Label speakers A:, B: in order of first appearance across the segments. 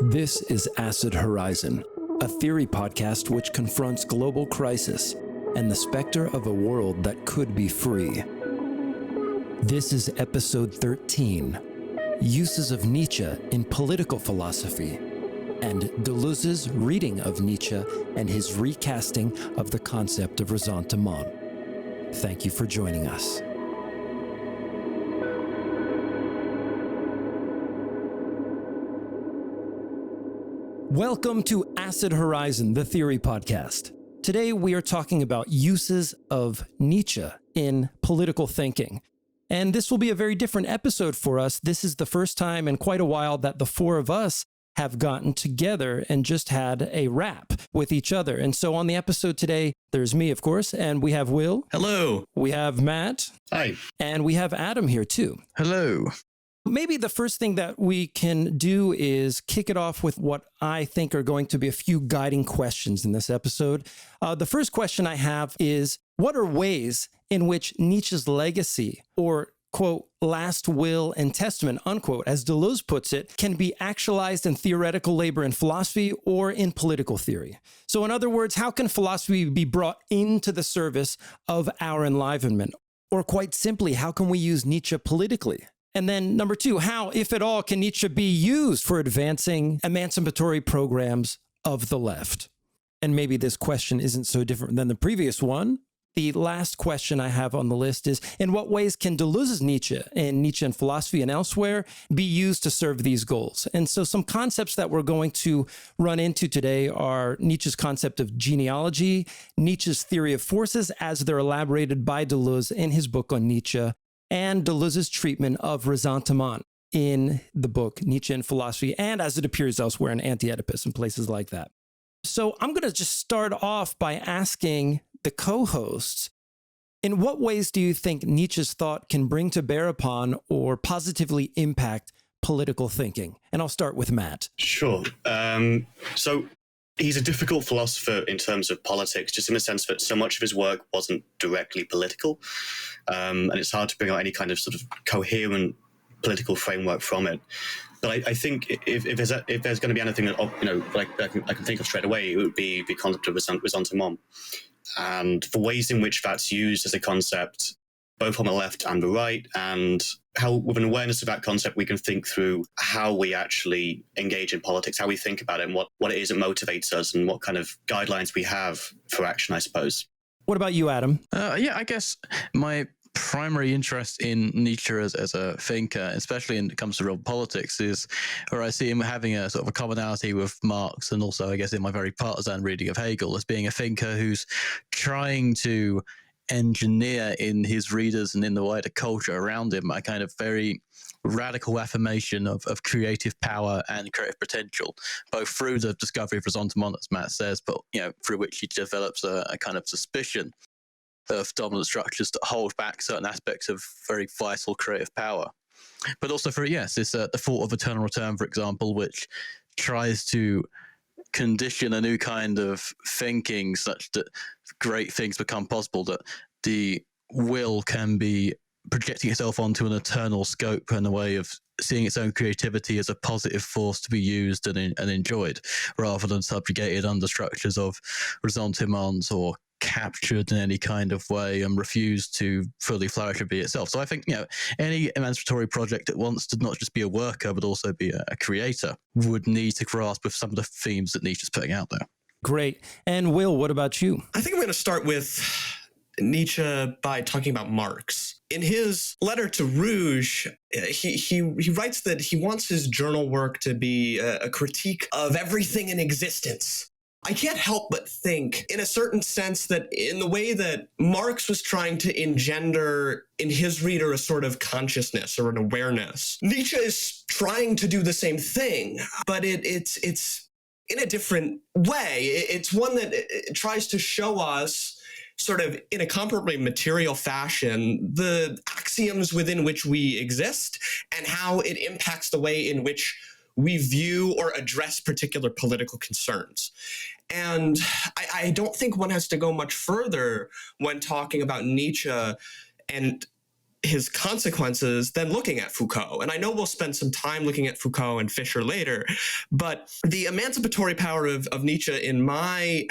A: This is Acid Horizon, a theory podcast which confronts global crisis and the specter of a world that could be free. This is episode 13, Uses of Nietzsche in Political Philosophy, and Deleuze's reading of Nietzsche and his recasting of the concept of Ressentiment. Thank you for joining us. Welcome to Acid Horizon, the theory podcast. Today we are talking about uses of Nietzsche in political thinking. And this will be a very different episode for us. This is the first time in quite a while that the four of us have gotten together and just had a rap with each other. And so on the episode today, there's me, of course, and we have Will.
B: Hello.
A: We have Matt.
B: Hi.
A: And we have Adam here too.
C: Hello.
A: Maybe the first thing that we can do is kick it off with what I think are going to be a few guiding questions in this episode. The first question I have is, what are ways in which Nietzsche's legacy, or quote, last will and testament, unquote, as Deleuze puts it, can be actualized in theoretical labor in philosophy or in political theory? So in other words, how can philosophy be brought into the service of our enlivenment? Or quite simply, how can we use Nietzsche politically? And then number two, how, if at all, can Nietzsche be used for advancing emancipatory programs of the left? And maybe this question isn't so different than the previous one. The last question I have on the list is, in what ways can Deleuze's Nietzsche and Nietzsche in philosophy and elsewhere be used to serve these goals? And so some concepts that we're going to run into today are Nietzsche's concept of genealogy, Nietzsche's theory of forces as they're elaborated by Deleuze in his book on Nietzsche, and Deleuze's treatment of ressentiment in the book Nietzsche in Philosophy, and as it appears elsewhere in Anti-Oedipus and places like that. So I'm going to just start off by asking the co-hosts, in what ways do you think Nietzsche's thought can bring to bear upon or positively impact political thinking? And I'll start with Matt.
B: Sure. So he's a difficult philosopher in terms of politics, just in the sense that so much of his work wasn't directly political. And it's hard to bring out any kind of sort of coherent political framework from it. But I think if there's going to be anything that, like I can think of straight away, it would be the concept of ressentiment. And the ways in which that's used as a concept, both on the left and the right, and how with an awareness of that concept, we can think through how we actually engage in politics, how we think about it, and what it is that motivates us, and what kind of guidelines we have for action, I suppose.
A: What about you, Adam?
C: I guess my primary interest in Nietzsche as a thinker, especially when it comes to real politics, is where I see him having a sort of a commonality with Marx, and also, I guess, in my very partisan reading of Hegel, as being a thinker who's trying to engineer in his readers and in the wider culture around him a kind of very radical affirmation of creative power and creative potential, both through the discovery of ressentiment, as Matt says, but through which he develops a kind of suspicion of dominant structures that hold back certain aspects of very vital creative power. But also for, it's the thought of eternal return, for example, which tries to condition a new kind of thinking such that great things become possible, that the will can be projecting itself onto an eternal scope and a way of seeing its own creativity as a positive force to be used and enjoyed, rather than subjugated under structures of ressentiment or captured in any kind of way and refused to fully flourish and be itself. So I think, any emancipatory project that wants to not just be a worker, but also be a creator, would need to grasp with some of the themes that Nietzsche's putting out there. Great. And Will, what about you?
D: I think I'm going to start with Nietzsche by talking about Marx. In his letter to Rouge, he writes that he wants his journal work to be a critique of everything in existence. I can't help but think, in a certain sense, that in the way that Marx was trying to engender in his reader a sort of consciousness or an awareness, Nietzsche is trying to do the same thing, but it's in a different way. It's one that it tries to show us, sort of in a comparably material fashion, the axioms within which we exist and how it impacts the way in which we view or address particular political concerns. And I don't think one has to go much further when talking about Nietzsche and his consequences than looking at Foucault. And I know we'll spend some time looking at Foucault and Fischer later, but the emancipatory power of Nietzsche in my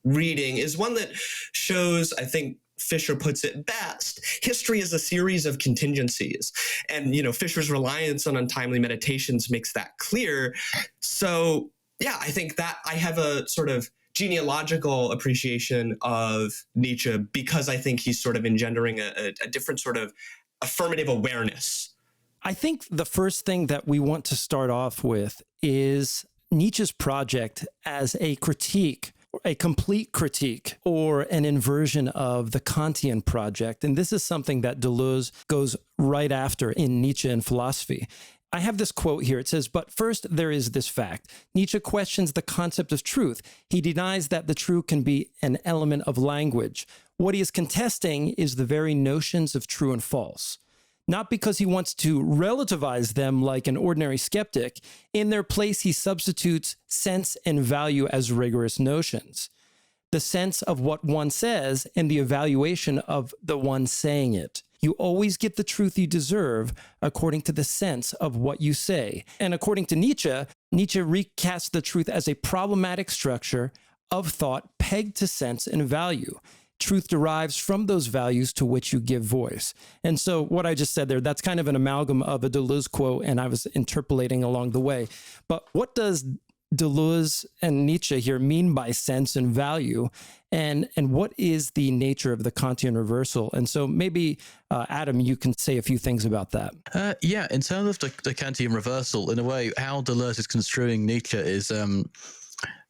D: reading is one that shows, I think Fischer puts it best, history is a series of contingencies. And, Fischer's reliance on untimely meditations makes that clear. So, yeah, I think that I have a sort of genealogical appreciation of Nietzsche because I think he's sort of engendering a different sort of affirmative awareness.
A: I think the first thing that we want to start off with is Nietzsche's project as a critique, a complete critique, or an inversion of the Kantian project. And this is something that Deleuze goes right after in Nietzsche and philosophy. I have this quote here. It says, "But first there is this fact. Nietzsche questions the concept of truth. He denies that the true can be an element of language. What he is contesting is the very notions of true and false. Not because he wants to relativize them like an ordinary skeptic. In their place, he substitutes sense and value as rigorous notions. The sense of what one says and the evaluation of the one saying it. You always get the truth you deserve according to the sense of what you say." And according to Nietzsche, Nietzsche recasts the truth as a problematic structure of thought pegged to sense and value. Truth derives from those values to which you give voice. And so what I just said there, that's kind of an amalgam of a Deleuze quote, and I was interpolating along the way. But what does Deleuze and Nietzsche here mean by sense and value, and what is the nature of the Kantian reversal? And so maybe, Adam, you can say a few things about that.
C: Yeah, in terms of the Kantian reversal, in a way, how Deleuze is construing Nietzsche is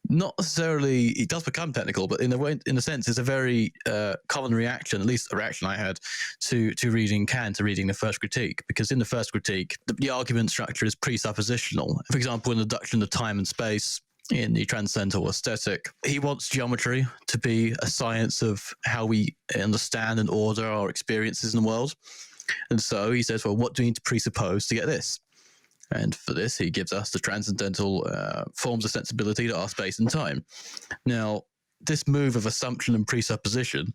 C: not necessarily, it does become technical, but in a sense, it's a very common reaction, at least a reaction I had to reading Kant, to reading the First Critique, because in the First Critique, the argument structure is presuppositional. For example, in the deduction of time and space, in the transcendental aesthetic, he wants geometry to be a science of how we understand and order our experiences in the world. And so he says, well, what do we need to presuppose to get this? And for this, he gives us the transcendental forms of sensibility that are space and time. Now, this move of assumption and presupposition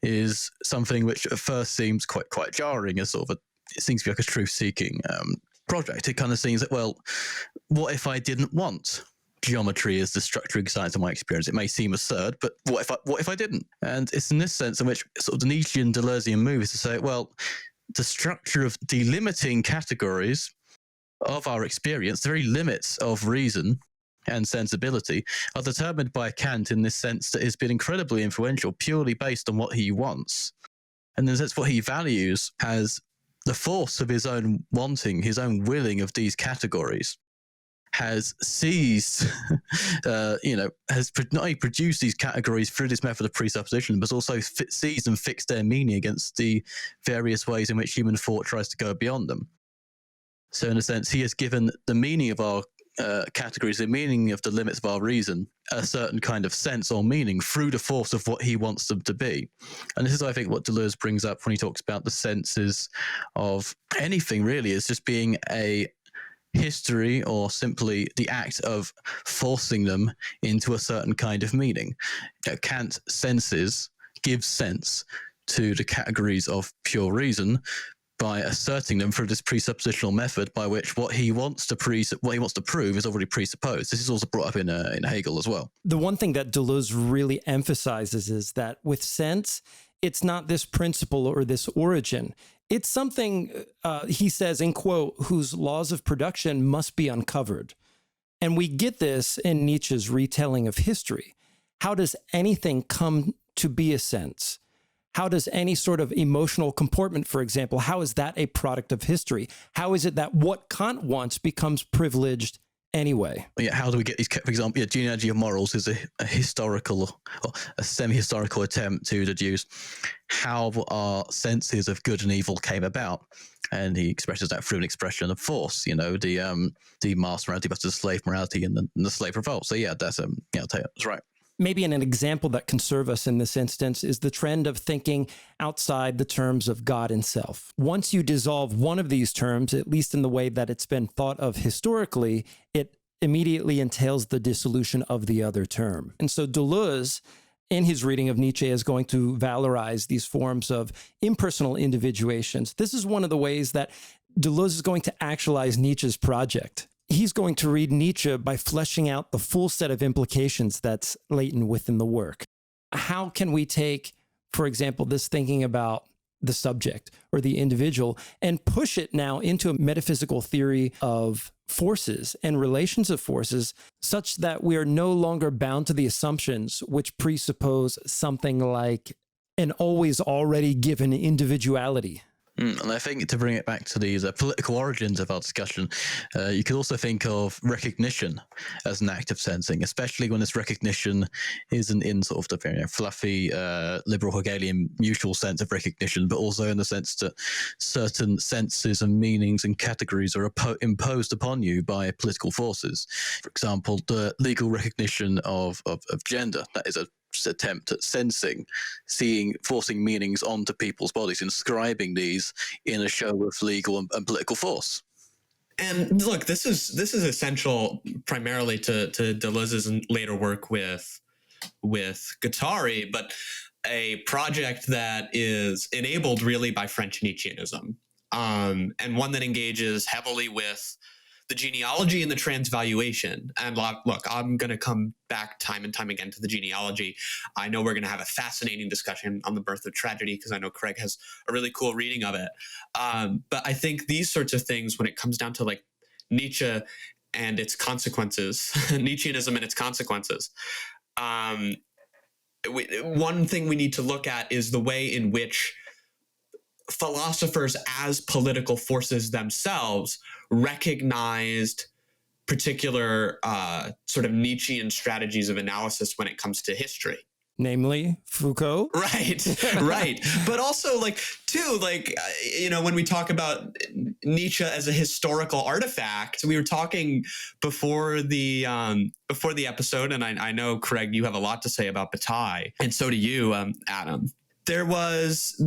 C: is something which at first seems quite jarring, as sort of it seems to be like a truth-seeking project. It kind of seems that, well, what if I didn't want geometry as the structuring science of my experience? It may seem absurd, but what if I didn't? And it's in this sense in which sort of the Nietzschean Deleuzean move is to say, well, the structure of delimiting categories of our experience, the very limits of reason and sensibility, are determined by Kant in this sense that has been incredibly influential purely based on what he wants. And then that's what he values as the force of his own wanting, his own willing of these categories, has seized, has not only produced these categories through this method of presupposition, but also seized and fixed their meaning against the various ways in which human thought tries to go beyond them. So in a sense, he has given the meaning of our categories, the meaning of the limits of our reason, a certain kind of sense or meaning through the force of what he wants them to be. And this is, I think, what Deleuze brings up when he talks about the senses of anything, really, is just being a history or simply the act of forcing them into a certain kind of meaning. Kant gives sense to the categories of pure reason by asserting them through this presuppositional method by which what he wants to prove is already presupposed. This is also brought up in Hegel as well.
A: The one thing that Deleuze really emphasizes is that with sense, it's not this principle or this origin. It's something, he says, in quote, whose laws of production must be uncovered. And we get this in Nietzsche's retelling of history. How does anything come to be a sense? How does any sort of emotional comportment, for example, how is that a product of history? How is it that what Kant wants becomes privileged anyway?
C: Yeah, how do we get these? For example, Genealogy of Morals is a historical or a semi-historical attempt to deduce how our senses of good and evil came about, and he expresses that through an expression of force. The master morality versus the slave morality and the slave revolt. So yeah, that's I'll tell you, that's right.
A: maybe an example that can serve us in this instance is the trend of thinking outside the terms of God and self. Once you dissolve one of these terms, at least in the way that it's been thought of historically, it immediately entails the dissolution of the other term. And so Deleuze, in his reading of Nietzsche, is going to valorize these forms of impersonal individuations. This is one of the ways that Deleuze is going to actualize Nietzsche's project. He's going to read Nietzsche by fleshing out the full set of implications that's latent within the work. How can we take, for example, this thinking about the subject or the individual and push it now into a metaphysical theory of forces and relations of forces such that we are no longer bound to the assumptions which presuppose something like an always already given individuality?
C: And I think to bring it back to these political origins of our discussion, you could also think of recognition as an act of sensing, especially when this recognition isn't in sort of the fluffy liberal Hegelian mutual sense of recognition, but also in the sense that certain senses and meanings and categories are imposed upon you by political forces. For example, the legal recognition of gender, that is a attempt at sensing, forcing meanings onto people's bodies, inscribing these in a show of legal and political force.
D: And look, this is essential primarily to Deleuze's later work with Guattari, but a project that is enabled really by French Nietzscheanism, and one that engages heavily with the genealogy and the transvaluation. And look, I'm going to come back time and time again to the genealogy. I know we're going to have a fascinating discussion on the birth of tragedy because I know Craig has a really cool reading of it. But I think these sorts of things, when it comes down to like Nietzsche and its consequences, Nietzscheanism and its consequences, one thing we need to look at is the way in which philosophers as political forces themselves recognized particular sort of Nietzschean strategies of analysis when it comes to history.
A: Namely, Foucault?
D: Right. But also, when we talk about Nietzsche as a historical artifact, we were talking before the episode, and I know, Craig, you have a lot to say about Bataille, and so do you, Adam. There was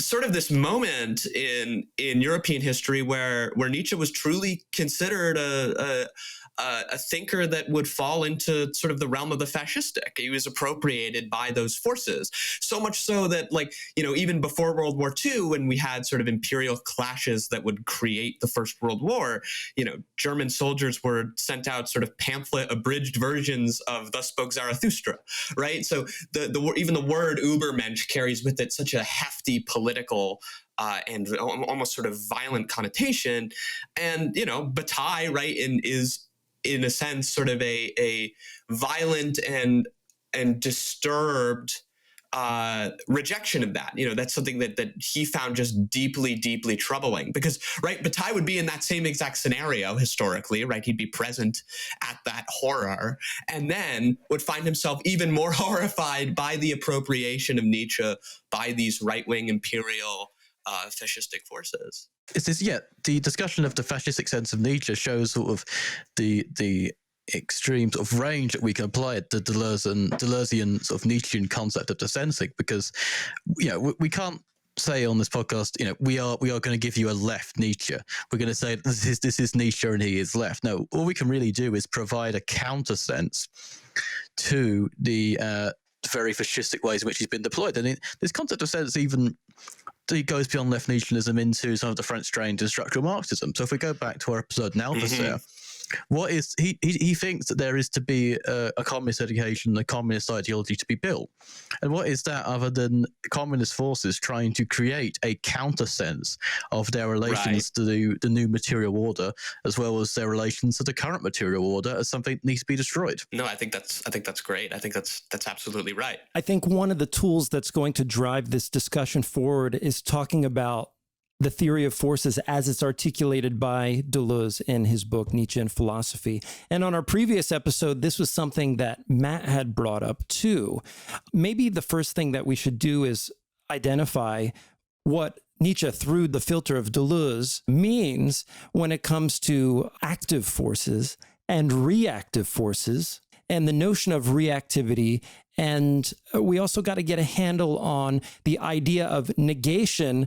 D: sort of this moment in European history where Nietzsche was truly considered a thinker that would fall into sort of the realm of the fascistic. He was appropriated by those forces, so much so that, even before World War II, when we had sort of imperial clashes that would create the First World War, German soldiers were sent out sort of pamphlet abridged versions of Thus Spoke Zarathustra, right? So even the word Übermensch carries with it such a hefty political and almost sort of violent connotation. And, Bataille, right, is in a sense sort of a violent and disturbed rejection of that. That's something that he found just deeply, deeply troubling because, right, Bataille would be in that same exact scenario historically, right? He'd be present at that horror and then would find himself even more horrified by the appropriation of Nietzsche by these right-wing imperial fascistic forces.
C: The discussion of the fascistic sense of Nietzsche shows sort of the extreme sort of range that we can apply it to Deleuzean sort of Nietzschean concept of the sensing, because we can't say on this podcast, we are going to give you a left Nietzsche. We're going to say this is Nietzsche and he is left. No, all we can really do is provide a counter sense to the very fascistic ways in which he's been deployed. And this concept of sense even he goes beyond left Nietzscheanism into some of the French strains of structural Marxism. So if we go back to our episode now, what is he thinks that there is to be a communist education, a communist ideology to be built, and what is that other than communist forces trying to create a counter sense of their relations to the new material order, as well as their relations to the current material order as something that needs to be destroyed?
D: No, I think that's great. I think that's absolutely right.
A: I think one of the tools that's going to drive this discussion forward is talking about the theory of forces as it's articulated by Deleuze in his book, Nietzsche and Philosophy. And on our previous episode, this was something that Matt had brought up too. Maybe the first thing that we should do is identify what Nietzsche, through the filter of Deleuze, means when it comes to active forces and reactive forces, and the notion of reactivity. And we also got to get a handle on the idea of negation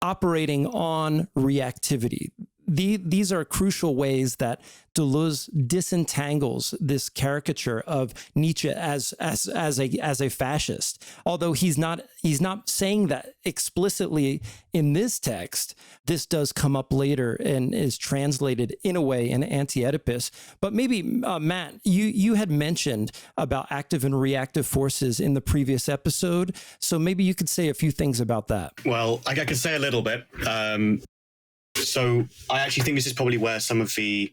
A: operating on reactivity. These are crucial ways that Deleuze disentangles this caricature of Nietzsche as a fascist. Although he's not saying that explicitly in this text, this does come up later and is translated in a way in Anti-Oedipus. But maybe Matt, you had mentioned about active and reactive forces in the previous episode, so maybe you could say a few things about that.
B: Well, I can say a little bit. So I actually think this is probably where some of the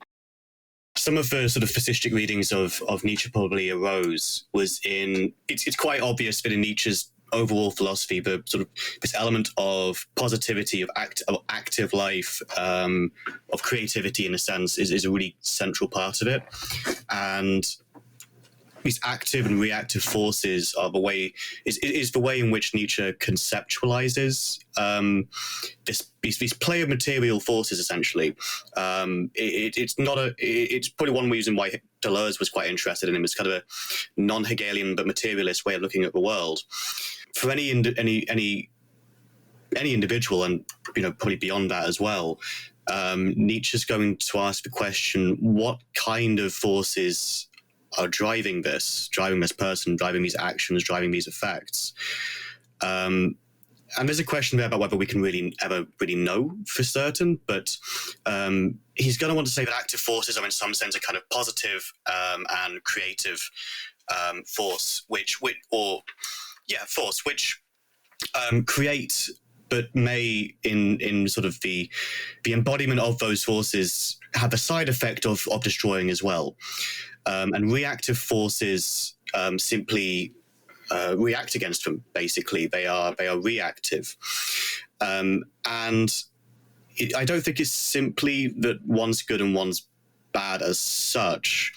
B: sort of fascistic readings of Nietzsche probably arose, was in, it's quite obvious that in Nietzsche's overall philosophy, the sort of this element of positivity, of active life, of creativity in a sense, is a really central part of it. And these active and reactive forces are the way in which Nietzsche conceptualizes these player material forces. Essentially, it's probably one reason why Deleuze was quite interested in him. It's kind of a non-Hegelian but materialist way of looking at the world. For any individual, and probably beyond that as well, Nietzsche's going to ask the question: what kind of forces are driving this person, driving these actions, driving these effects? And there's a question there about whether we can ever really know for certain, but he's going to want to say that active forces are in some sense a kind of positive and creative force, which create, but may in sort of the embodiment of those forces have a side effect of destroying as well. And reactive forces simply react against them. Basically, they are reactive, and I don't think it's simply that one's good and one's bad as such.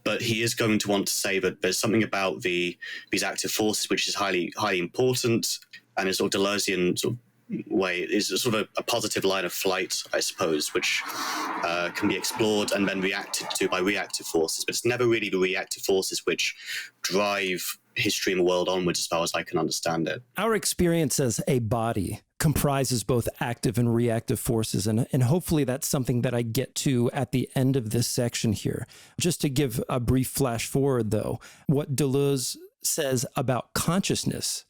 B: But he is going to want to say that there's something about these active forces which is highly important, and in sort of Deleuzean sort of way is a sort of a positive line of flight, I suppose, which can be explored and then reacted to by reactive forces. But it's never really the reactive forces which drive history and the world onwards, as far as I can understand it.
A: Our experience as a body comprises both active and reactive forces, and hopefully that's something that I get to at the end of this section here. Just to give a brief flash forward, though, what Deleuze says about consciousness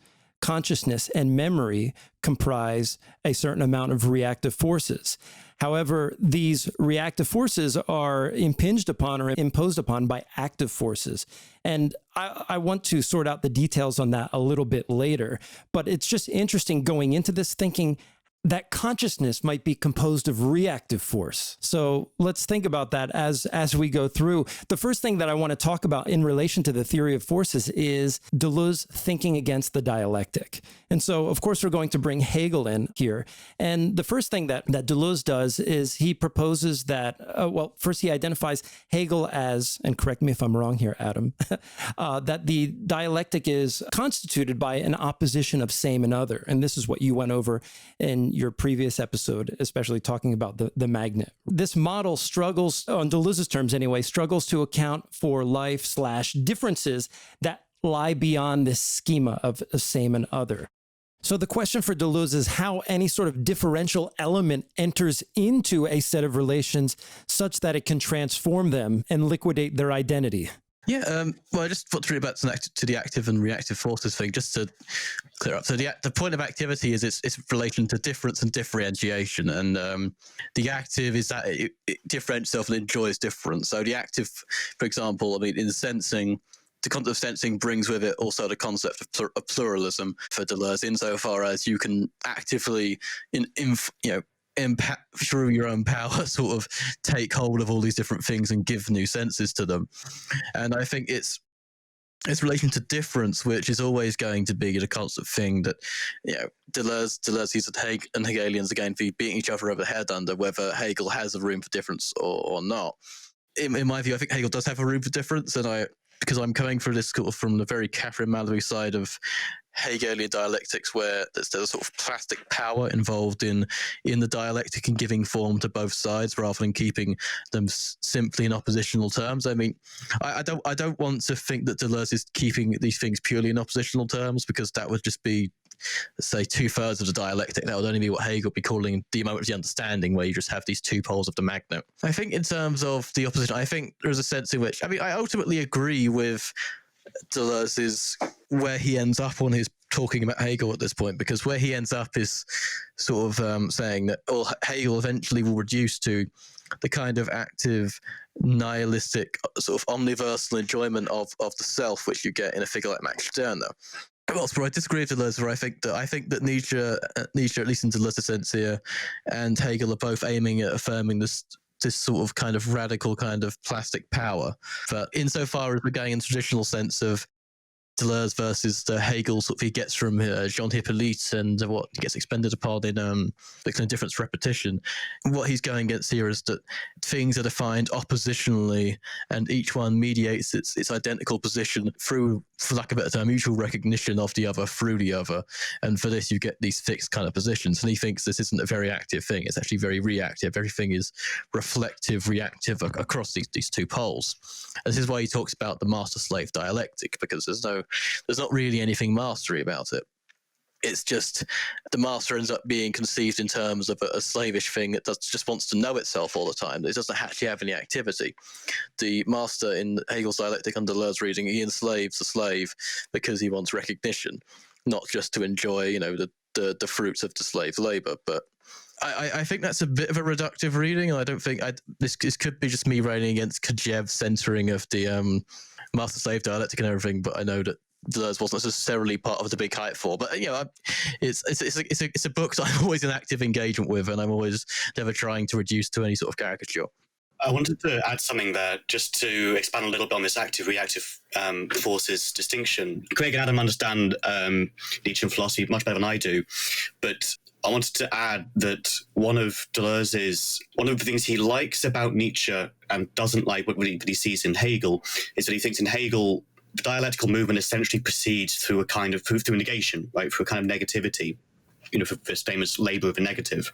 A: and memory comprise a certain amount of reactive forces. However, these reactive forces are impinged upon or imposed upon by active forces. And I want to sort out the details on that a little bit later. But it's just interesting going into this thinking that consciousness might be composed of reactive force. So let's think about that as we go through. The first thing that I want to talk about in relation to the theory of forces is Deleuze thinking against the dialectic. And so, of course, we're going to bring Hegel in here. And the first thing that Deleuze does is he proposes that, first he identifies Hegel as, and correct me if I'm wrong here, Adam, that the dialectic is constituted by an opposition of same and other. And this is what you went over in your previous episode, especially talking about the magnet. This model struggles, on Deleuze's terms anyway, struggles to account for life/differences that lie beyond this schema of same and other. So the question for Deleuze is how any sort of differential element enters into a set of relations such that it can transform them and liquidate their identity.
C: Yeah, well, I just thought to read back to the active and reactive forces thing, just to clear up. So the point of activity is its relation to difference and differentiation, and the active is that it differentiates itself and enjoys difference. So the active, for example, I mean, in sensing, the concept of sensing brings with it also the concept of pluralism for Deleuze, insofar as you can actively, through your own power, sort of take hold of all these different things and give new senses to them. And I think it's relation to difference, which is always going to be the constant thing that, Deleuze sees that Hegel and Hegelians are going to be beating each other over the head under whether Hegel has a room for difference or not. In my view, I think Hegel does have a room for difference, and because I'm coming from this sort of from the very Catherine Mallory side of Hegelian dialectics where there's a sort of plastic power involved in the dialectic and giving form to both sides rather than keeping them simply in oppositional terms. I mean, I don't want to think that Deleuze is keeping these things purely in oppositional terms, because that would just be, say, 2/3 of the dialectic. That would only be what Hegel would be calling the moment of the understanding, where you just have these two poles of the magnet. I think in terms of the opposition, I think there's a sense in which, I mean, I ultimately agree with Deleuze's where he ends up on his talking about Hegel at this point, because where he ends up is sort of saying that Hegel eventually will reduce to the kind of active nihilistic sort of omniversal enjoyment of the self which you get in a figure like Max Stirner. Well, I disagree with Deleuze, where I think that Nietzsche, at least in Deleuze's sense here, and Hegel are both aiming at affirming this sort of kind of radical kind of plastic power. But insofar as we're going in the traditional sense of Deleuze versus the Hegel sort of he gets from Jean Hippolyte and what he gets expended upon in the kind of difference repetition, what he's going against here is that things are defined oppositionally and each one mediates its identical position through, for lack of a better term, mutual recognition of the other through the other, and for this you get these fixed kind of positions. And he thinks this isn't a very active thing, it's actually very reactive. Everything is reflective, reactive across these two poles. And this is why he talks about the master-slave dialectic, because there's not really anything mastery about it. It's just the master ends up being conceived in terms of a slavish thing that just wants to know itself all the time. It doesn't actually have any activity. The master in Hegel's dialectic under Deleuze reading, he enslaves the slave because he wants recognition, not just to enjoy, the fruits of the slave's labor. But I think that's a bit of a reductive reading, and I don't think this could be just me writing against Kojève's centering of the master-slave dialectic and everything. But I know that Deleuze wasn't necessarily part of the big hype for. But it's a book that I'm always in active engagement with, and I'm always never trying to reduce to any sort of caricature.
B: I wanted to add something there just to expand a little bit on this active-reactive forces distinction. Craig and Adam understand Nietzschean philosophy much better than I do, but I wanted to add that one of the things he likes about Nietzsche and doesn't like what he sees in Hegel is that he thinks in Hegel the dialectical movement essentially proceeds through through negation, right, through a kind of negativity, for this famous labor of a negative.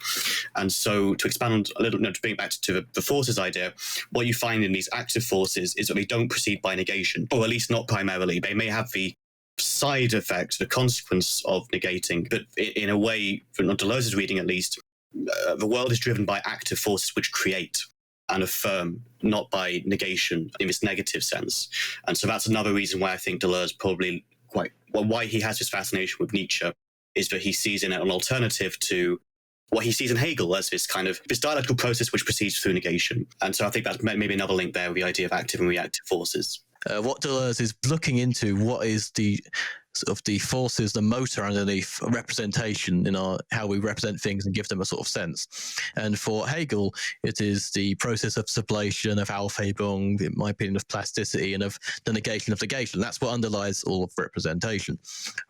B: And so to expand a little, to bring it back to the forces idea, what you find in these active forces is that they don't proceed by negation, or at least not primarily. They may have the side effect, the consequence of negating, but in a way, from Deleuze's reading at least, the world is driven by active forces which create and affirm, not by negation in this negative sense. And so that's another reason why I think Deleuze probably why he has this fascination with Nietzsche, is that he sees in it an alternative to what he sees in Hegel as this dialectical process which proceeds through negation. And so I think that's maybe another link there with the idea of active and reactive forces.
C: What Deleuze is looking into, what is the sort of the forces, the motor underneath representation in how we represent things and give them a sort of sense. And for Hegel, it is the process of sublation, of Aufhebung, in my opinion, of plasticity, and of the negation of negation. That's what underlies all of representation.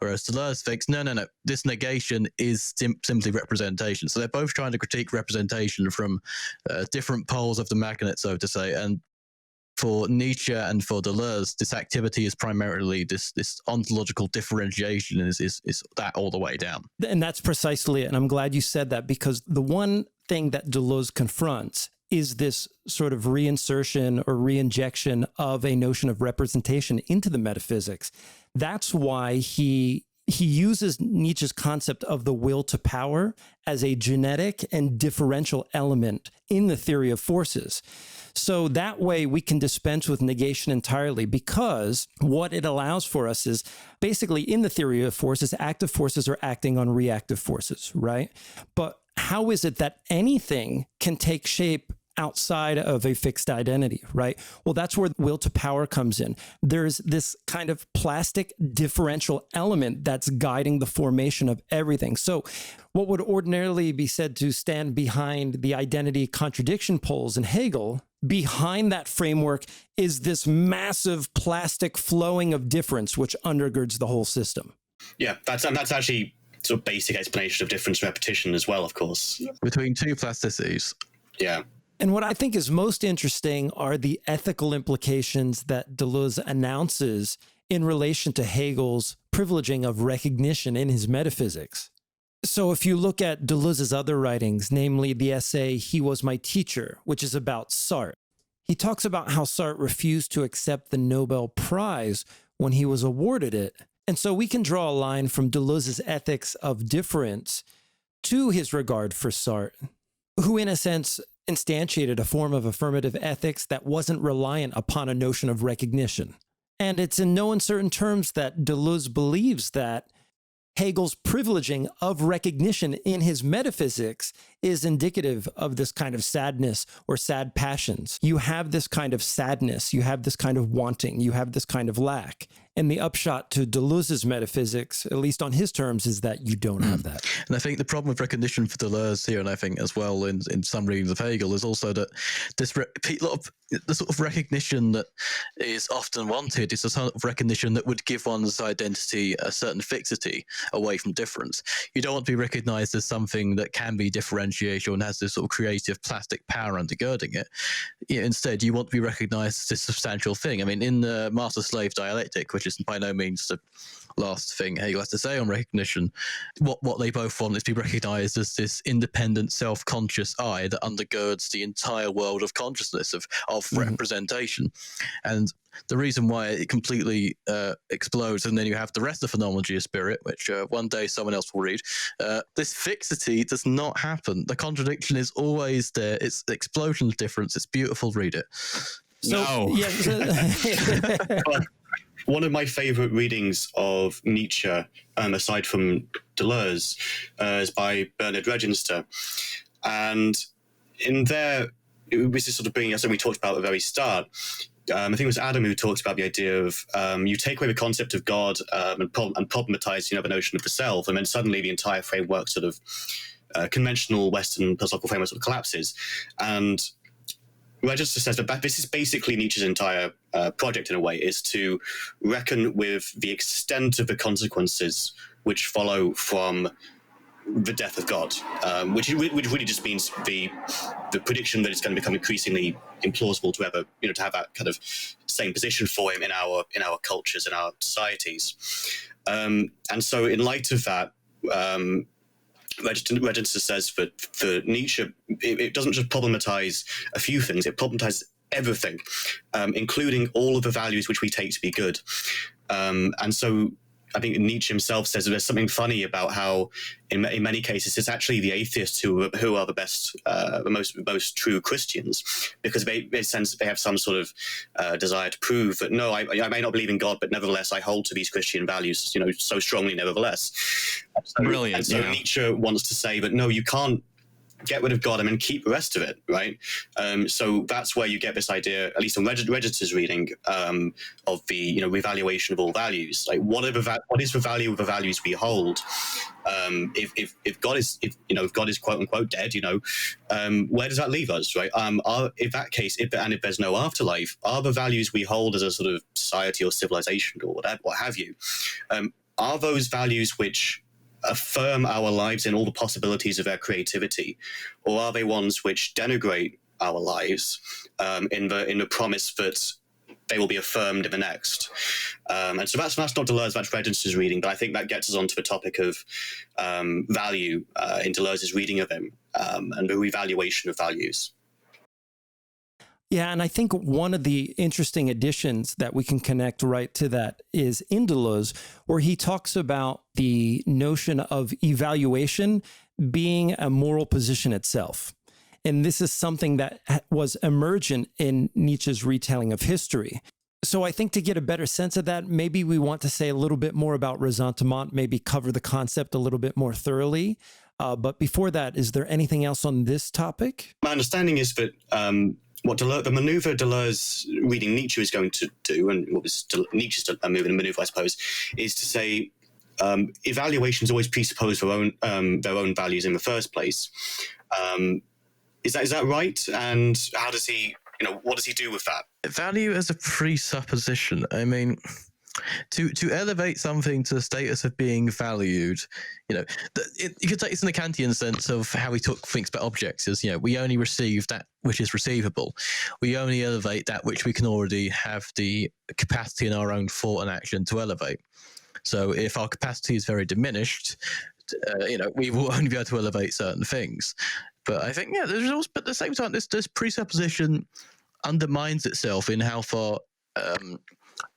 C: Whereas Deleuze thinks, no, this negation is simply representation. So they're both trying to critique representation from different poles of the magnet, so to say. And for Nietzsche and for Deleuze, this activity is primarily this ontological differentiation is that all the way down. And
A: that's precisely it. And I'm glad you said that, because the one thing that Deleuze confronts is this sort of reinsertion or reinjection of a notion of representation into the metaphysics. That's why he uses Nietzsche's concept of the will to power as a genetic and differential element in the theory of forces. So that way we can dispense with negation entirely, because what it allows for us is basically in the theory of forces, active forces are acting on reactive forces, right? But how is it that anything can take shape outside of a fixed identity, right? Well, that's where will to power comes in. There's this kind of plastic differential element that's guiding the formation of everything. So what would ordinarily be said to stand behind the identity contradiction poles in Hegel, behind that framework is this massive plastic flowing of difference, which undergirds the whole system.
B: Yeah, that's actually sort of basic explanation of difference repetition as well, of course.
C: Between two plasticities.
B: Yeah.
A: And what I think is most interesting are the ethical implications that Deleuze announces in relation to Hegel's privileging of recognition in his metaphysics. So if you look at Deleuze's other writings, namely the essay He Was My Teacher, which is about Sartre, he talks about how Sartre refused to accept the Nobel Prize when he was awarded it. And so we can draw a line from Deleuze's ethics of difference to his regard for Sartre, who in a sense instantiated a form of affirmative ethics that wasn't reliant upon a notion of recognition. And it's in no uncertain terms that Deleuze believes that Hegel's privileging of recognition in his metaphysics is indicative of this kind of sadness or sad passions. You have this kind of sadness, you have this kind of wanting, you have this kind of lack. And the upshot to Deleuze's metaphysics, at least on his terms, is that you don't have that.
C: And I think the problem with recognition for Deleuze here, and I think as well in some readings of Hegel, is also that the sort of recognition that is often wanted is a sort of recognition that would give one's identity a certain fixity away from difference. You don't want to be recognized as something that can be differentiated and has this sort of creative plastic power undergirding it. Instead, you want to be recognized as this substantial thing. I mean, in the master-slave dialectic, which is by no means the last thing Hegel has to say on recognition, what they both want is to be recognized as this independent, self-conscious I that undergirds the entire world of consciousness, of representation. And the reason why it completely explodes, and then you have the rest of the phenomenology of spirit, which one day someone else will read, this fixity does not happen. The contradiction is always there. It's the explosion of difference. It's beautiful. Read it.
A: So,
C: no.
A: Yeah,
B: one of my favorite readings of Nietzsche, aside from Deleuze, is by Bernard Regenster. And in there, this is sort of bringing us, and we talked about at the very start, I think it was Adam who talked about the idea of you take away the concept of God and problematize, the notion of the self, and then suddenly the entire framework sort of conventional Western philosophical framework sort of collapses. And Register says that this is basically Nietzsche's entire project in a way, is to reckon with the extent of the consequences which follow from the death of God, which really just means the prediction that it's going to become increasingly implausible to ever, to have that kind of same position for him in our cultures and our societies. And so in light of that, Regenster says that for Nietzsche, it doesn't just problematize a few things, it problematizes everything, including all of the values which we take to be good. And so I think Nietzsche himself says that there's something funny about how, in many cases, it's actually the atheists who are the best, the most true Christians, because they sense they have some sort of desire to prove that no, I may not believe in God, but nevertheless I hold to these Christian values, so strongly. Nevertheless,
D: Brilliant.
B: And so Nietzsche wants to say that no, you can't get rid of God and then keep the rest of it, right? So that's where you get this idea, at least on Register's reading, of the revaluation of all values. Like, what is the value of the values we hold? If God is quote unquote dead, where does that leave us, right? If that case, if there's no afterlife, are the values we hold as a sort of society or civilization or whatever, what have you, are those values which affirm our lives in all the possibilities of their creativity, or are they ones which denigrate our lives in the promise that they will be affirmed in the next? And so that's not Deleuze, that's Regenster's reading, but I think that gets us onto the topic of value in Deleuze's reading of him, and the revaluation of values.
A: Yeah, and I think one of the interesting additions that we can connect right to that is in Deleuze, where he talks about the notion of evaluation being a moral position itself. And this is something that was emergent in Nietzsche's retelling of history. So I think to get a better sense of that, maybe we want to say a little bit more about Ressentiment, maybe cover the concept a little bit more thoroughly. But before that, is there anything else on this topic?
B: My understanding is that the maneuver Deleuze reading Nietzsche is going to do, and what was Nietzsche's maneuver, I suppose, is to say evaluations always presuppose their own values in the first place. Is that right? And how does he, what does he do with that?
C: Value as a presupposition. I mean, to elevate something to the status of being valued, you could take this in the Kantian sense of how he thinks about objects as, we only receive that which is receivable. We only elevate that which we can already have the capacity in our own thought and action to elevate. So if our capacity is very diminished, we will only be able to elevate certain things. But I think, there's also, but at the same time, this presupposition undermines itself in how far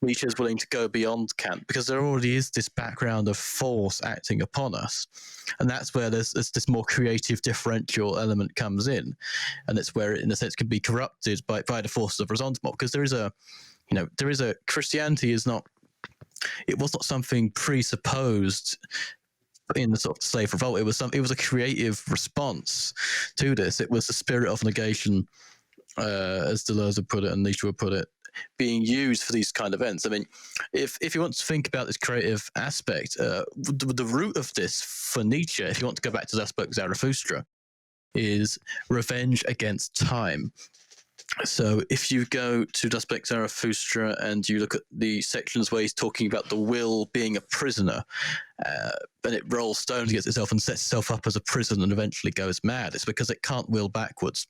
C: Nietzsche is willing to go beyond Kant, because there already is this background of force acting upon us, and that's where there's this more creative differential element comes in, and it's where it, in a sense, can be corrupted by the forces of ressentiment, because there is a Christianity is not, it was not something presupposed in the sort of slave revolt. It was a creative response to this. It was the spirit of negation, as Deleuze would put it and Nietzsche would put it, being used for these kind of events. I mean, if you want to think about this creative aspect, the root of this for Nietzsche, if you want to go back to das book Zarathustra, is revenge against time. So if you go to Das Book Zarathustra and you look at the sections where he's talking about the will being a prisoner, and it rolls stones against itself and sets itself up as a prison and eventually goes mad, it's because it can't will backwards.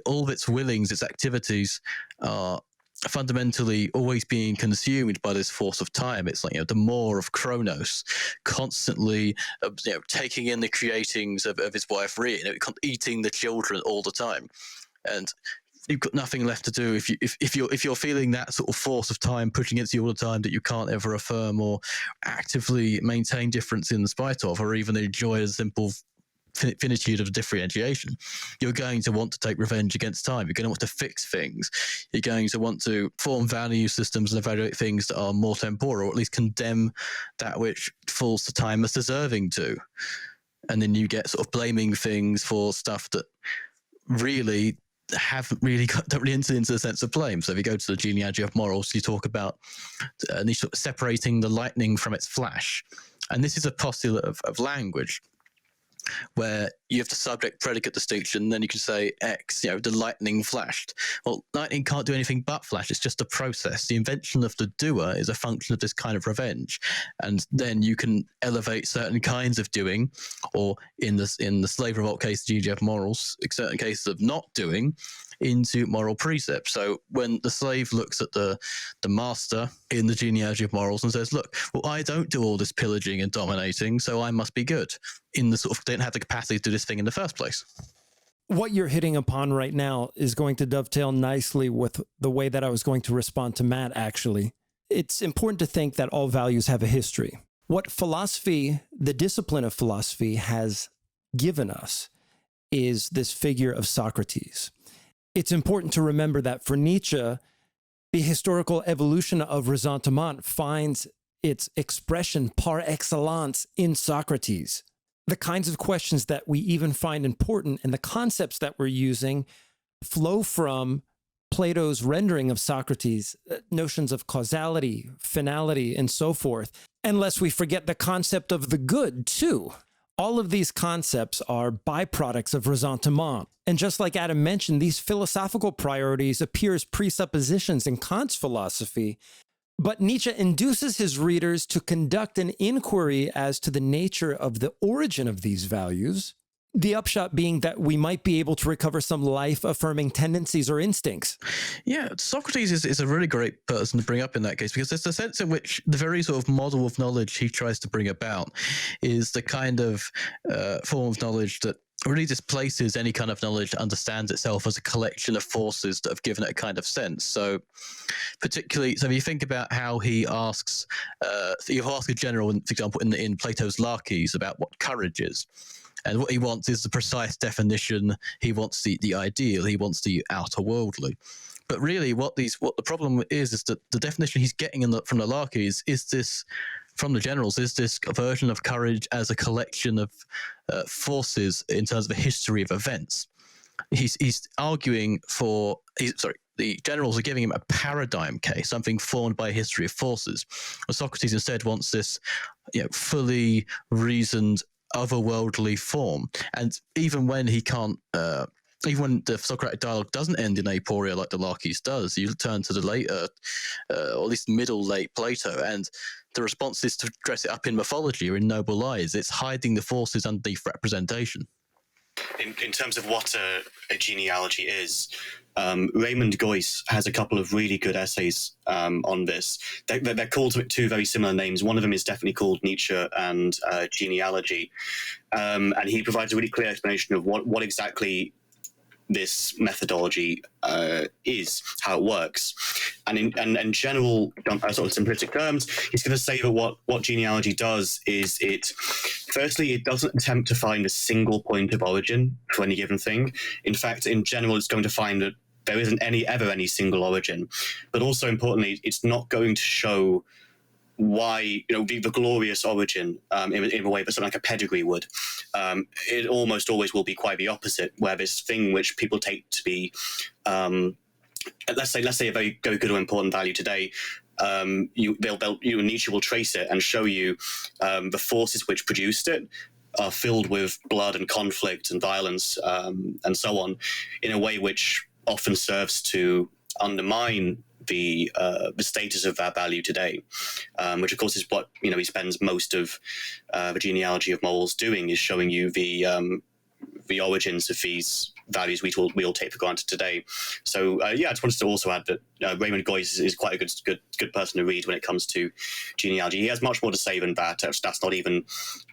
C: All of its willings, its activities are fundamentally always being consumed by this force of time. It's like, the maw of Kronos, constantly taking in the creatings of his wife Rhea, eating the children all the time. And you've got nothing left to do if you're feeling that sort of force of time pushing against you all the time that you can't ever affirm or actively maintain difference in spite of, or even enjoy a simple finitude of differentiation. You're going to want to take revenge against time. You're going to want to fix things. You're going to want to form value systems and evaluate things that are more temporal, or at least condemn that which falls to time as deserving to. And then you get sort of blaming things for stuff that really don't really enter into the sense of blame. So if you go to the Genealogy of Morals, you talk about separating the lightning from its flash. And this is a postulate of language, where you have the subject predicate distinction, then you can say X, the lightning flashed. Well, lightning can't do anything but flash. It's just a process. The invention of the doer is a function of this kind of revenge. And then you can elevate certain kinds of doing, or in the slave revolt case, GGF morals, certain cases of not doing, into moral precepts. So when the slave looks at the master in the Genealogy of Morals and says, look, well, I don't do all this pillaging and dominating, so I must be good. In the sort of, they don't have the capacity to do this thing in the first place.
A: What you're hitting upon right now is going to dovetail nicely with the way that I was going to respond to Matt, actually. It's important to think that all values have a history. What philosophy, the discipline of philosophy, has given us is this figure of Socrates. It's important to remember that for Nietzsche, the historical evolution of ressentiment finds its expression par excellence in Socrates. The kinds of questions that we even find important and the concepts that we're using flow from Plato's rendering of Socrates, notions of causality, finality, and so forth, unless we forget the concept of the good, too. All of these concepts are byproducts of ressentiment. And just like Adam mentioned, these philosophical priorities appear as presuppositions in Kant's philosophy, but Nietzsche induces his readers to conduct an inquiry as to the nature of the origin of these values, the upshot being that we might be able to recover some life-affirming tendencies or instincts.
C: Yeah, Socrates is a really great person to bring up in that case, because there's a sense in which the very sort of model of knowledge he tries to bring about is the kind of form of knowledge that really displaces any kind of knowledge that understands itself as a collection of forces that have given it a kind of sense. So particularly, so if you think about how he asks, you ask a general, for example, in Plato's Laches about what courage is. And what he wants is the precise definition. He wants the ideal. He wants the outer worldly. But really, what the problem is that the definition he's getting from the Laches is this, from the generals, is this version of courage as a collection of forces in terms of a history of events. He's arguing for. The generals are giving him a paradigm case, something formed by a history of forces. Well, Socrates instead wants this, fully reasoned, otherworldly form. And even when he can't even when the Socratic dialogue doesn't end in aporia like the Laches does, you turn to the later, or at least middle-late Plato, and the response is to dress it up in mythology or in noble lies. It's hiding the forces underneath representation.
B: In terms of what a genealogy is, Raymond Geuss has a couple of really good essays on this. They're called two very similar names. One of them is definitely called Nietzsche and Genealogy, and he provides a really clear explanation of what exactly this methodology is, how it works. And in general, sort of simplistic terms, he's going to say that what genealogy does is firstly, it doesn't attempt to find a single point of origin for any given thing. In fact, in general, it's going to find that there isn't ever any single origin. But also importantly, it's not going to show why, the glorious origin in a way that something like a pedigree would. It almost always will be quite the opposite, where this thing which people take to be, let's say a very, very good or important value today, Nietzsche will trace it and show you the forces which produced it are filled with blood and conflict and violence and so on, in a way which often serves to undermine the status of that value today, which of course is what he spends most of the genealogy of morals doing, is showing you the origins of these values we all take for granted today. So I just wanted to also add that Raymond Geuss is quite a good person to read when it comes to genealogy. He has much more to say than that. That's not even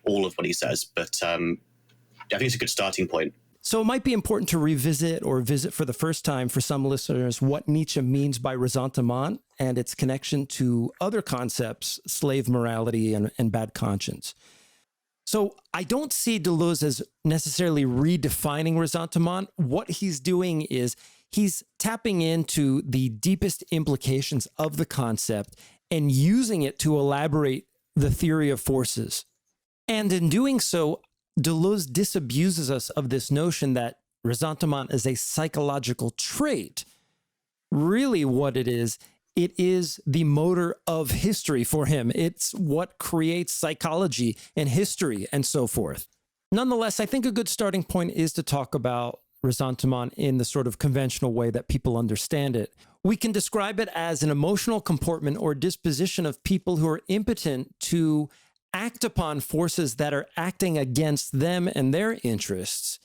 B: all of what he says, but I think it's a good starting point.
A: So it might be important to revisit or visit for the first time for some listeners what Nietzsche means by ressentiment and its connection to other concepts, slave morality and bad conscience. So I don't see Deleuze as necessarily redefining ressentiment. What he's doing is he's tapping into the deepest implications of the concept and using it to elaborate the theory of forces. And in doing so, Deleuze disabuses us of this notion that ressentiment is a psychological trait. Really what it is the motor of history for him. It's what creates psychology and history and so forth. Nonetheless, I think a good starting point is to talk about ressentiment in the sort of conventional way that people understand it. We can describe it as an emotional comportment or disposition of people who are impotent to act upon forces that are acting against them and their interests,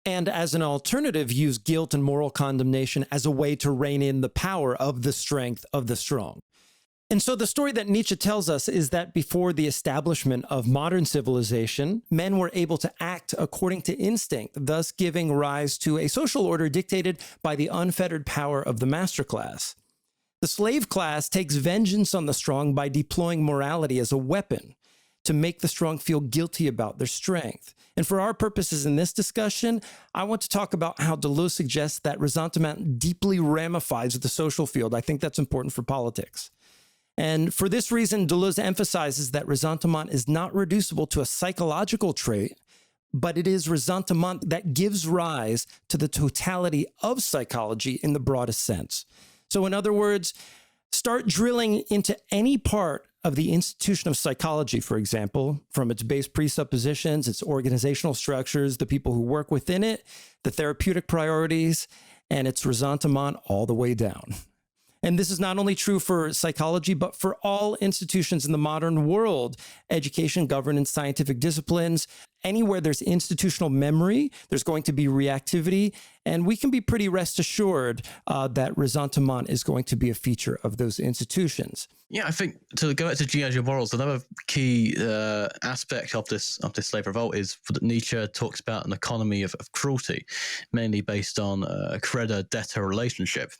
A: and as an alternative, use guilt and moral condemnation as a way to rein in the power of the strength of the strong. And so the story that Nietzsche tells us is that before the establishment of modern civilization, men were able to act according to instinct, thus giving rise to a social order dictated by the unfettered power of the master class. The slave class takes vengeance on the strong by deploying morality as a weapon to make the strong feel guilty about their strength. And for our purposes in this discussion, I want to talk about how Deleuze suggests that ressentiment deeply ramifies the social field. I think that's important for politics. And for this reason, Deleuze emphasizes that ressentiment is not reducible to a psychological trait, but it is ressentiment that gives rise to the totality of psychology in the broadest sense. So in other words, start drilling into any part of the institution of psychology, for example, from its base presuppositions, its organizational structures, the people who work within it, the therapeutic priorities, and its ressentiment all the way down. And this is not only true for psychology, but for all institutions in the modern world: education, governance, scientific disciplines. Anywhere there's institutional memory, there's going to be reactivity. And we can be pretty rest assured that ressentiment is going to be a feature of those institutions.
C: Yeah, I think to go back to Genealogy of Morals, another key aspect of this slave revolt is that Nietzsche talks about an economy of cruelty, mainly based on a creditor-debtor relationship.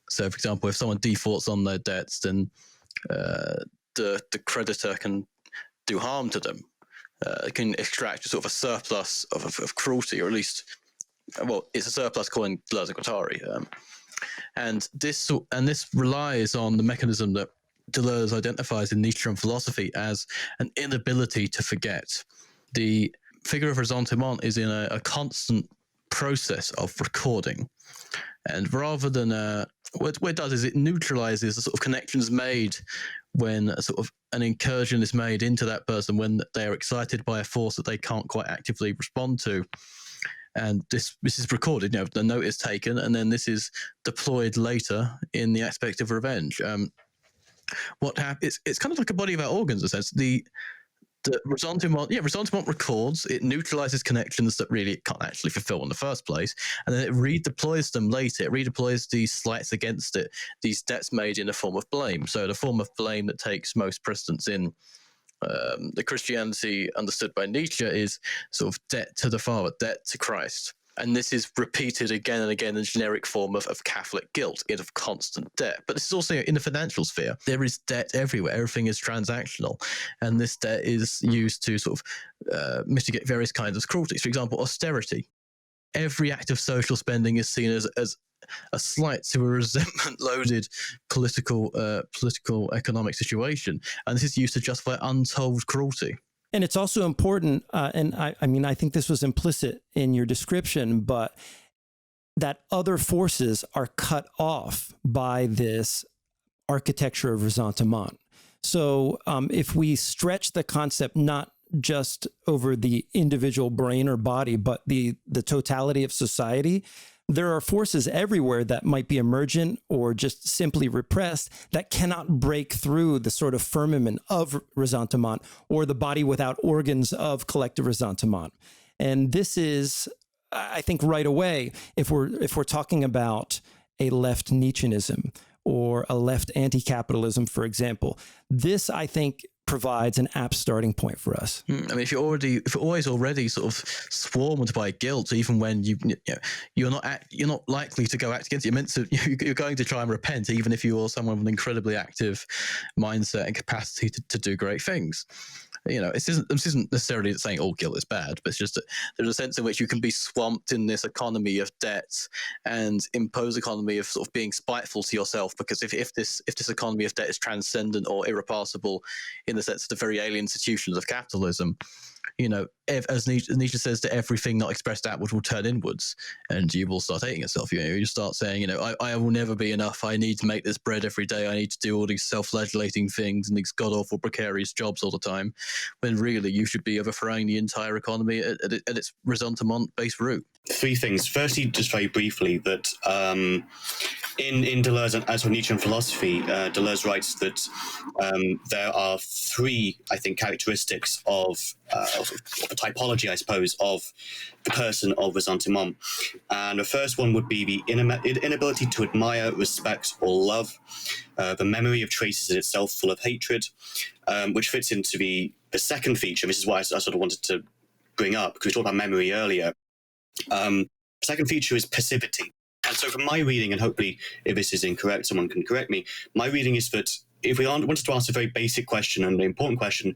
C: So, for example, if someone defaults on their debts, then the creditor can do harm to them. It can extract a sort of a surplus of cruelty, or at least, well, it's a surplus called in Deleuze. And this relies on the mechanism that Deleuze identifies in Nietzschean philosophy as an inability to forget. The figure of ressentiment is in a constant process of recording. And rather than what it does is it neutralizes the sort of connections made when a sort of an incursion is made into that person when they are excited by a force that they can't quite actively respond to. And this is recorded, the note is taken, and then this is deployed later in the aspect of revenge. What happens? It's kind of like a body of our organs, in a sense. The Ressentiment records, it neutralizes connections that really it can't actually fulfill in the first place, and then it redeploys them later. It redeploys these slights against it, these debts made in a form of blame. So the form of blame that takes most precedence in the Christianity understood by Nietzsche is sort of debt to the Father, debt to Christ. And this is repeated again and again in generic form of Catholic guilt, of constant debt. But this is also in the financial sphere. There is debt everywhere. Everything is transactional. And this debt is used to sort of mitigate various kinds of cruelties. For example, austerity. Every act of social spending is seen as a slight to a resentment-loaded political economic situation. And this is used to justify untold cruelty.
A: And it's also important, and I think this was implicit in your description, but that other forces are cut off by this architecture of ressentiment. So if we stretch the concept not just over the individual brain or body, but the totality of society, there are forces everywhere that might be emergent or just simply repressed that cannot break through the sort of firmament of ressentiment or the body without organs of collective ressentiment. And this is, I think, right away, if we're talking about a left Nietzscheanism or a left anti-capitalism, for example, this, I think, provides an apt starting point for us.
C: I mean, if you're always already sort of swarmed by guilt, even when you're not likely to go act against it. You're going to try and repent, even if you're someone with an incredibly active mindset and capacity to do great things. This isn't necessarily saying all guilt is bad, but it's just that there's a sense in which you can be swamped in this economy of debt and impose economy of sort of being spiteful to yourself, because if this economy of debt is transcendent or irreparable in the sense of the very alien institutions of capitalism, as Nietzsche says, that everything not expressed outward will turn inwards, and you will start hating yourself. You start saying, I will never be enough. I need to make this bread every day. I need to do all these self-flagellating things and these god-awful precarious jobs all the time, when really you should be overthrowing the entire economy at its ressentiment-based root.
B: Three things. Firstly, just very briefly, that in Deleuze and as for Nietzsche and philosophy, Deleuze writes that there are three, I think, characteristics of a typology, I suppose, of the person of ressentiment. And the first one would be the inability to admire, respect, or love, the memory of traces in itself full of hatred, which fits into the second feature. This is why I sort of wanted to bring up, because we talked about memory earlier. Second feature is passivity. And so from my reading, and hopefully if this is incorrect, someone can correct me, my reading is that if we wanted to ask a very basic question and an important question,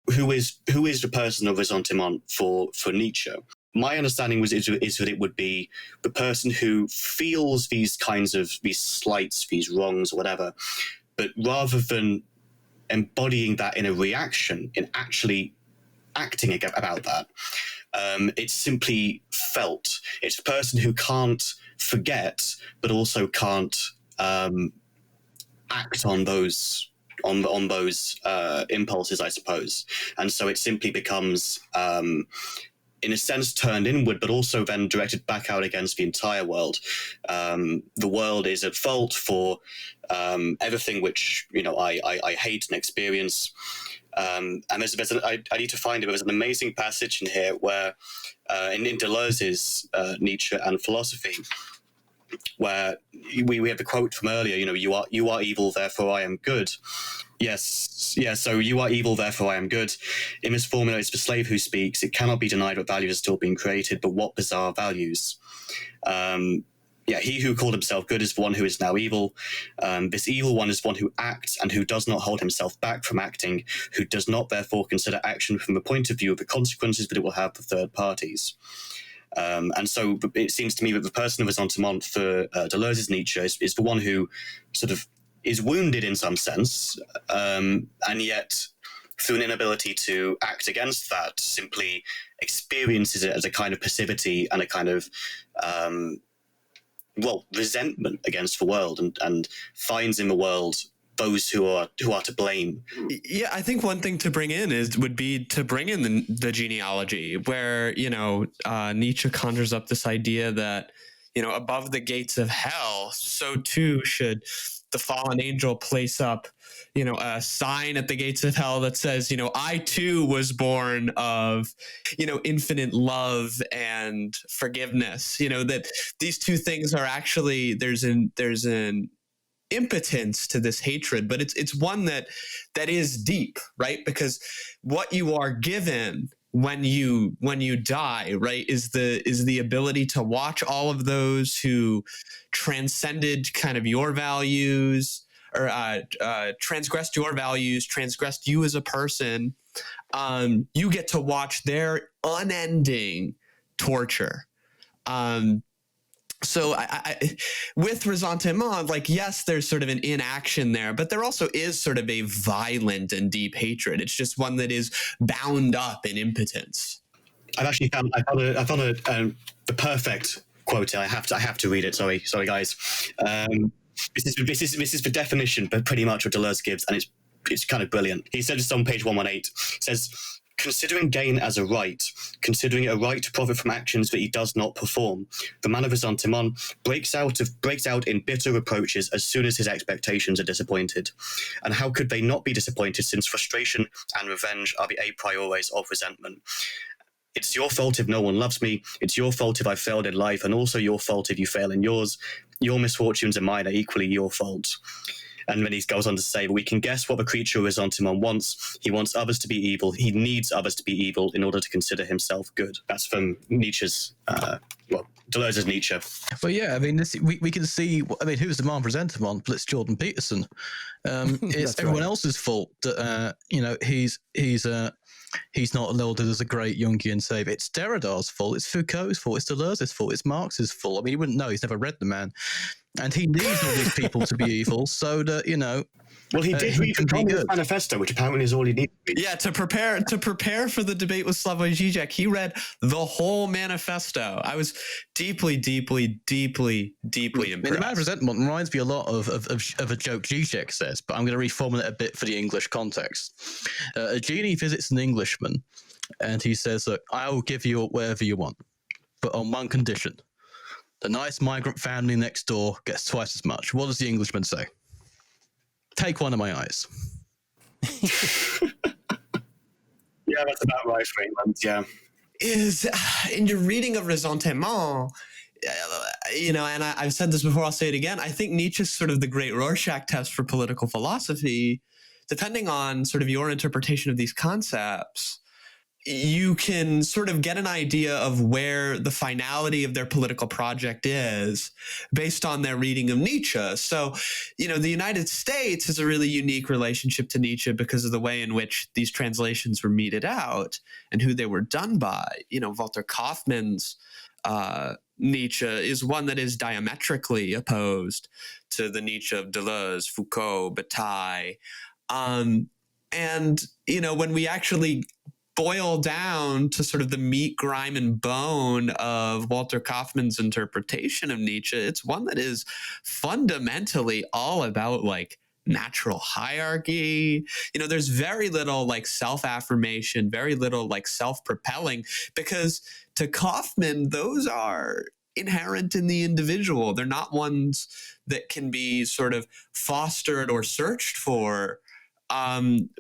B: who is the person of ressentiment for Nietzsche? My understanding is that it would be the person who feels these slights, these wrongs or whatever, but rather than embodying that in a reaction, in actually acting about that, it's simply felt. It's a person who can't forget, but also can't act on those impulses, I suppose. And so it simply becomes, in a sense, turned inward, but also then directed back out against the entire world. The world is at fault for everything which I hate and experience. And I need to find it. There's an amazing passage in here where, in Deleuze's Nietzsche and philosophy, where we have the quote from earlier. You are evil, therefore I am good. Yes. So you are evil, therefore I am good. In this formula, it's the slave who speaks. It cannot be denied what values are still being created, but what bizarre values. He who called himself good is the one who is now evil. This evil one is one who acts and who does not hold himself back from acting, who does not therefore consider action from the point of view of the consequences that it will have for third parties. And so it seems to me that the person of ressentiment for Deleuze's Nietzsche is the one who sort of is wounded in some sense, and yet through an inability to act against that, simply experiences it as a kind of passivity and a kind of resentment against the world, and finds in the world those who are to blame.
D: Yeah, I think one thing to bring in would be to bring in the genealogy, where Nietzsche conjures up this idea that above the gates of hell, so too should the fallen angel place up a sign at the gates of hell that says, I too was born of, infinite love and forgiveness, that these two things are actually, there's an impotence to this hatred, but it's one that is deep, right? Because what you are given when you die, right, is the ability to watch all of those who transcended kind of your values, or transgressed your values, transgressed you as a person. You get to watch their unending torture. So I with Ressentiment, like, yes, there's sort of an inaction there, but there also is sort of a violent and deep hatred. It's just one that is bound up in impotence.
B: I've actually found the perfect quote. I have to read it. Sorry, guys. This is the definition, but pretty much what Deleuze gives, and it's kind of brilliant. He said this on page 118. It says, considering gain as a right, considering it a right to profit from actions that he does not perform, the man of Ressentiment breaks out in bitter reproaches as soon as his expectations are disappointed. And how could they not be disappointed, since frustration and revenge are the a priores of resentment? It's your fault if no one loves me. It's your fault if I failed in life, and also your fault if you fail in yours. Your misfortunes and mine are equally your fault. And then he goes on to say, we can guess what the creature of Ressentiment wants. He wants others to be evil. He needs others to be evil in order to consider himself good. That's from Nietzsche's, Deleuze's Nietzsche.
C: Well, yeah, I mean, we can see, I mean, who's the man for Ressentiment? But it's Jordan Peterson. It's everyone else's fault that, he's not lauded as a great Jungian savior. It's Derrida's fault. It's Foucault's fault. It's Deleuze's fault. It's Marx's fault. I mean, he wouldn't know. He's never read the man. And he needs all these people to be evil so that,
B: Well, he did read the Communist Manifesto, which apparently is all he needed.
D: Yeah, to prepare for the debate with Slavoj Žižek, he read the whole manifesto. I was deeply, deeply, deeply, deeply impressed.
C: The man of Ressentiment reminds me a lot of a joke Žižek says, but I'm going to reformulate a bit for the English context. A genie visits an Englishman, and he says, look, I will give you whatever you want, but on one condition. The nice migrant family next door gets twice as much. What does the Englishman say? Take one of my eyes.
B: Yeah, that's about right, Freeman. Yeah.
D: Is in your reading of Ressentiment, and I've said this before, I'll say it again. I think Nietzsche's sort of the great Rorschach test for political philosophy. Depending on sort of your interpretation of these concepts, you can sort of get an idea of where the finality of their political project is based on their reading of Nietzsche. So, the United States has a really unique relationship to Nietzsche because of the way in which these translations were meted out and who they were done by. Walter Kaufmann's Nietzsche is one that is diametrically opposed to the Nietzsche of Deleuze, Foucault, Bataille. And, when we actually boil down to sort of the meat, grime, and bone of Walter Kaufmann's interpretation of Nietzsche, it's one that is fundamentally all about like natural hierarchy. There's very little like self-affirmation, very little like self-propelling, because to Kaufmann, those are inherent in the individual. They're not ones that can be sort of fostered or searched for.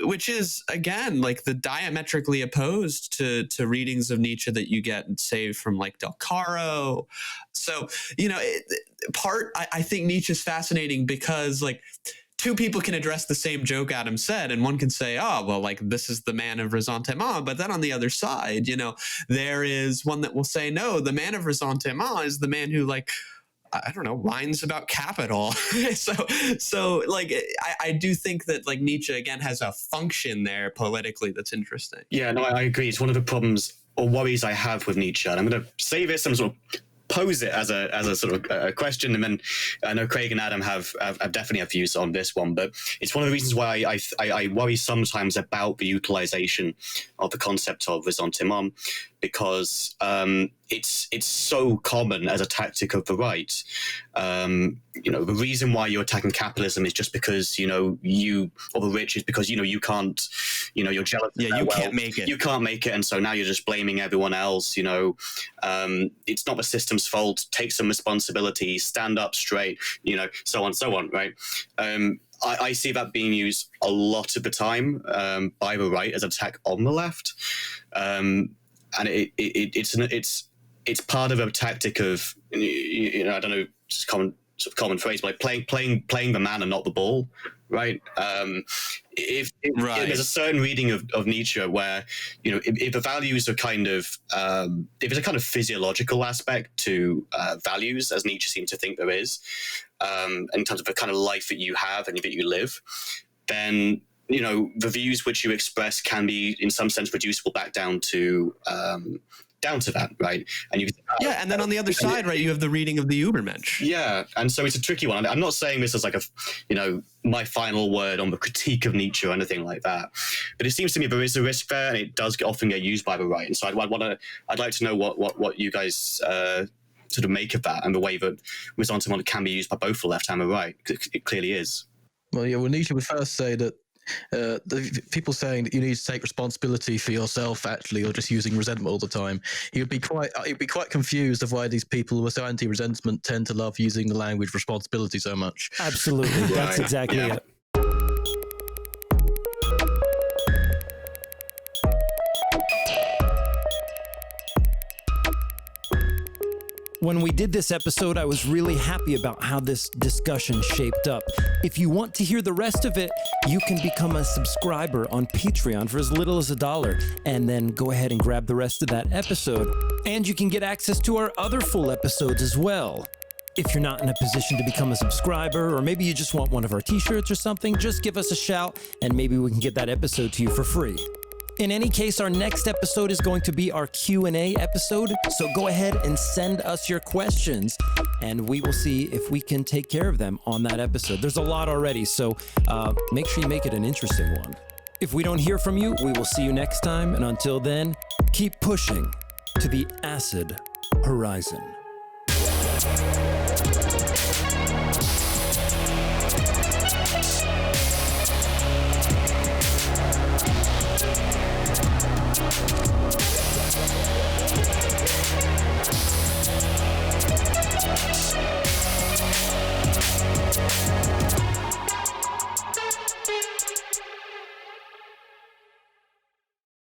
D: Which is, again, like the diametrically opposed to readings of Nietzsche that you get, say, from like Del Caro. So, I think Nietzsche's fascinating because like two people can address the same joke Adam said, and one can say, oh, well, like this is the man of Ressentiment. But then on the other side, there is one that will say, no, the man of Ressentiment is the man who like, I don't know, whines about capital. so like, I do think that like Nietzsche, again, has a function there politically that's interesting.
B: Yeah, no, I agree. It's one of the problems or worries I have with Nietzsche. And I'm going to say this, I'm sort of pose it as a sort of a question, and then I know Craig and Adam have definitely have views on this one, but it's one of the reasons why I worry sometimes about the utilization of the concept of ressentiment, because it's so common as a tactic of the right. The reason why you're attacking capitalism is just because you or the rich is because you can't, you're jealous.
D: Yeah, you can't make it.
B: You can't make it, and so now you're just blaming everyone else. It's not the system's fault. Take some responsibility. Stand up straight. So on, right? I see that being used a lot of the time by the right as an attack on the left, and it's part of a tactic of I don't know, just common phrase, but like playing the man and not the ball, right? If there's a certain reading of Nietzsche where if the values are kind of if there's a kind of physiological aspect to values, as Nietzsche seems to think there is, in terms of the kind of life that you have and that you live, then the views which you express can be in some sense reducible back down to that, right? And
D: and then on the other side, right, you have the reading of the Übermensch.
B: Yeah, and so it's a tricky one. I'm not saying this as like my final word on the critique of Nietzsche or anything like that, but it seems to me there is a risk there, and it does often get used by the right. And so I'd like to know what you guys sort of make of that, and the way that ressentiment can be used by both the left and the right. It clearly is.
C: Well, Nietzsche would first say that the people saying that you need to take responsibility for yourself, actually, or just using resentment all the time, he'd be quite confused of why these people who are so anti-resentment tend to love using the language responsibility so much.
A: Absolutely, that's exactly it. When we did this episode, I was really happy about how this discussion shaped up. If you want to hear the rest of it, you can become a subscriber on Patreon for as little as $1, and then go ahead and grab the rest of that episode. And you can get access to our other full episodes as well. If you're not in a position to become a subscriber, or maybe you just want one of our t-shirts or something, just give us a shout, and maybe we can get that episode to you for free. In any case, our next episode is going to be our Q&A episode, so go ahead and send us your questions, and we will see if we can take care of them on that episode. There's a lot already, so make sure you make it an interesting one. If we don't hear from you, we will see you next time, and until then, keep pushing to the acid horizon.